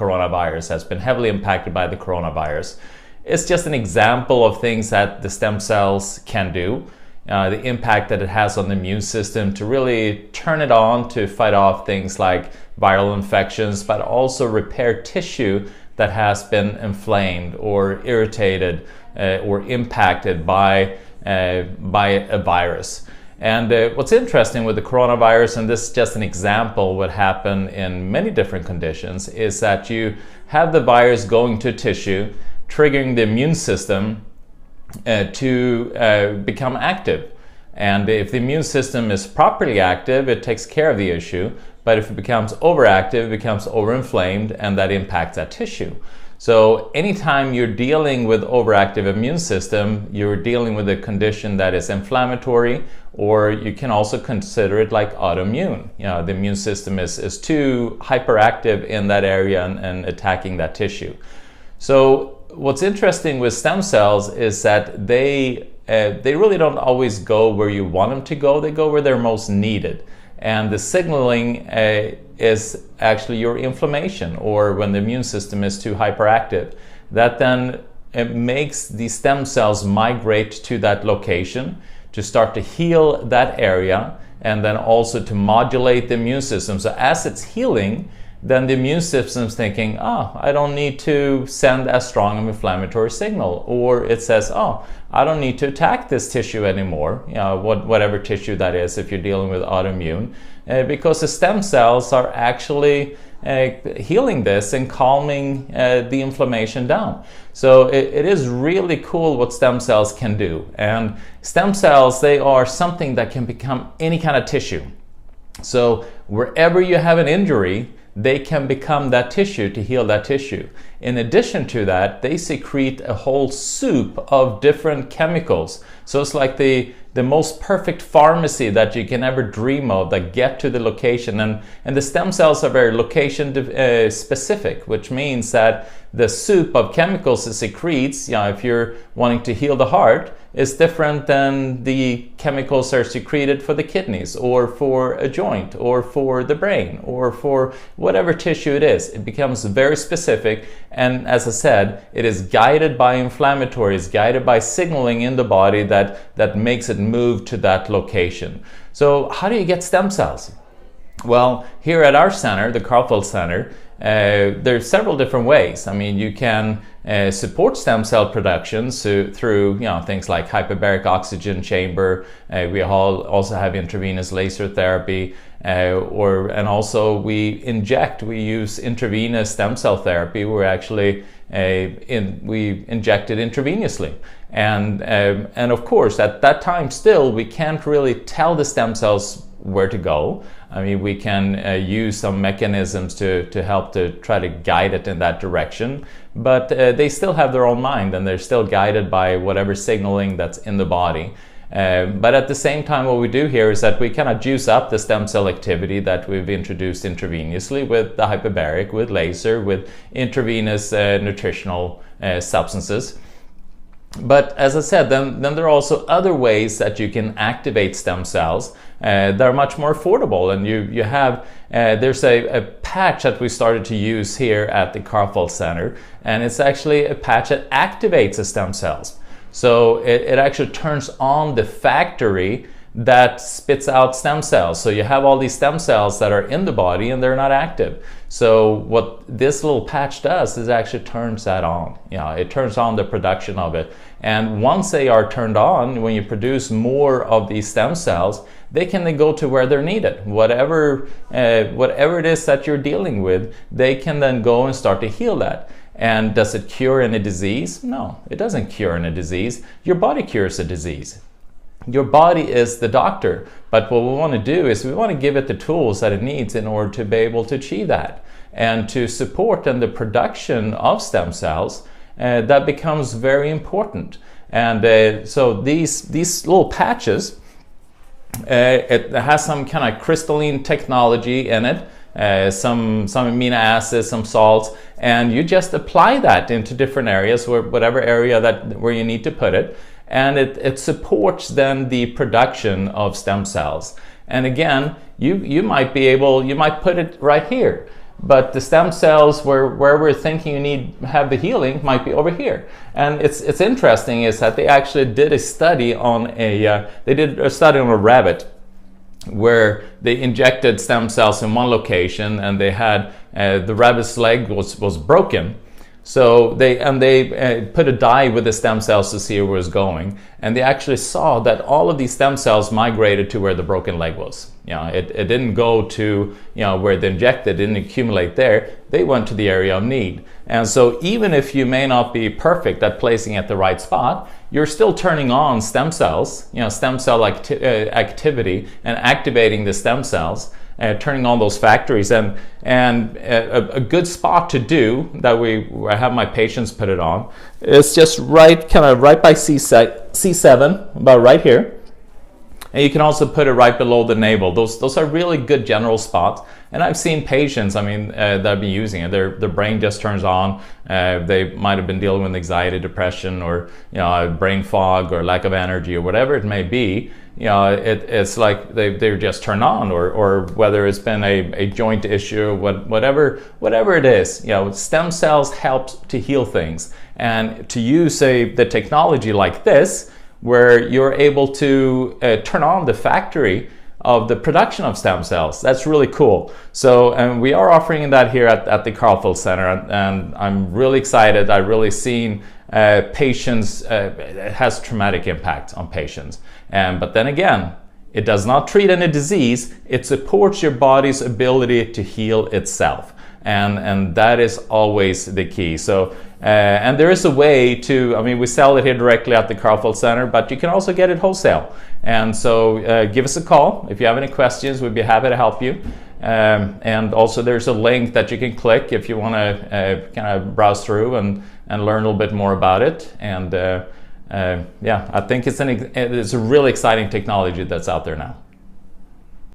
coronavirus, has been heavily impacted by the coronavirus. It's just an example of things that the stem cells can do, the impact that it has on the immune system to really turn it on to fight off things like viral infections, but also repair tissue that has been inflamed or irritated or impacted by a virus. And what's interesting with the coronavirus, and this is just an example what happened in many different conditions, is that you have the virus going to tissue, triggering the immune system to become active. And if the immune system is properly active, it takes care of the issue. But if it becomes overactive, it becomes overinflamed, and that impacts that tissue. So anytime you're dealing with overactive immune system, you're dealing with a condition that is inflammatory, or you can also consider it like autoimmune. You know, the immune system is too hyperactive in that area and attacking that tissue. So what's interesting with stem cells is that they really don't always go where you want them to go. They go where they're most needed. And the signaling is actually your inflammation, or when the immune system is too hyperactive. That then it makes the stem cells migrate to that location to start to heal that area, and then also to modulate the immune system. So as it's healing, then the immune system's thinking, oh, I don't need to send as strong an inflammatory signal. Or it says, oh, I don't need to attack this tissue anymore, you know, whatever tissue that is if you're dealing with autoimmune, because the stem cells are actually healing this and calming the inflammation down. So it is really cool what stem cells can do. And stem cells, they are something that can become any kind of tissue. So wherever you have an injury, they can become that tissue to heal that tissue. In addition to that, they secrete a whole soup of different chemicals. So it's like the most perfect pharmacy that you can ever dream of that get to the location. And the stem cells are very location specific, which means that the soup of chemicals it secretes, you know, if you're wanting to heal the heart, is different than the chemicals that are secreted for the kidneys, or for a joint, or for the brain, or for whatever tissue it is. It becomes very specific, and as I said, it is guided by inflammatories, guided by signaling in the body that makes it move to that location. So how do you get stem cells? Well, here at our center, the Karlfeldt Center, there's several different ways. I mean, you can support stem cell production through things like hyperbaric oxygen chamber. We also have intravenous laser therapy, and also we use intravenous stem cell therapy. We're actually we inject it intravenously, and of course at that time still we can't really tell the stem cells where to go. I mean, we can use some mechanisms to help to try to guide it in that direction, but they still have their own mind, and they're still guided by whatever signaling that's in the body. But at the same time, what we do here is that we kind of juice up the stem cell activity that we've introduced intravenously with the hyperbaric, with laser, with intravenous nutritional substances. But as I said, then there are also other ways that you can activate stem cells that are much more affordable. And you have, there's a patch that we started to use here at the Karlfeldt Center, and it's actually a patch that activates the stem cells. So it actually turns on the factory that spits out stem cells. So you have all these stem cells that are in the body and they're not active. So what this little patch does is actually turns that on. It turns on the production of it. And once they are turned on, when you produce more of these stem cells, they can then go to where they're needed. Whatever it is that you're dealing with, they can then go and start to heal that. And does it cure any disease? No, it doesn't cure any disease. Your body cures a disease. Your body is the doctor, but what we want to do is we want to give it the tools that it needs in order to be able to achieve that, and to support in the production of stem cells. That becomes very important. And so these little patches, it has some kind of crystalline technology in it, some amino acids, some salts, and you just apply that into different areas, whatever area where you need to put it. And it supports then the production of stem cells. And again, you might put it right here. but the stem cells where we're thinking you have the healing might be over here. And it's interesting is that they actually did a study on a rabbit, where they injected stem cells in one location, and they had the rabbit's leg was broken. So they put a dye with the stem cells to see where it was going, and they actually saw that all of these stem cells migrated to where the broken leg was. It didn't go to where they injected, didn't accumulate there. They went to the area of need. And so even if you may not be perfect at placing at the right spot, you're still turning on stem cells, stem cell activity, and activating the stem cells, turning on those factories. And a good spot to do that I have my patients put it on is just right by C7, about right here. And you can also put it right below the navel. Those are really good general spots. And I've seen patients, that have been using it. Their brain just turns on. They might have been dealing with anxiety, depression, or brain fog, or lack of energy, or whatever it may be. It's like they're just turned on, or whether it's been a joint issue, whatever it is. Stem cells help to heal things, and to use the technology like this, where you're able to turn on the factory of the production of stem cells. That's really cool. So, and we are offering that here at the Karlfeldt Center, and I'm really excited. I've really seen patients, it has traumatic impact on patients. But then again, it does not treat any disease. It supports your body's ability to heal itself. And that is always the key. So, and there is a way to, we sell it here directly at the Karlfeldt Center, but you can also get it wholesale. And so give us a call. If you have any questions, we'd be happy to help you. And also there's a link that you can click if you want to kind of browse through and learn a little bit more about it. And I think it's a really exciting technology that's out there now.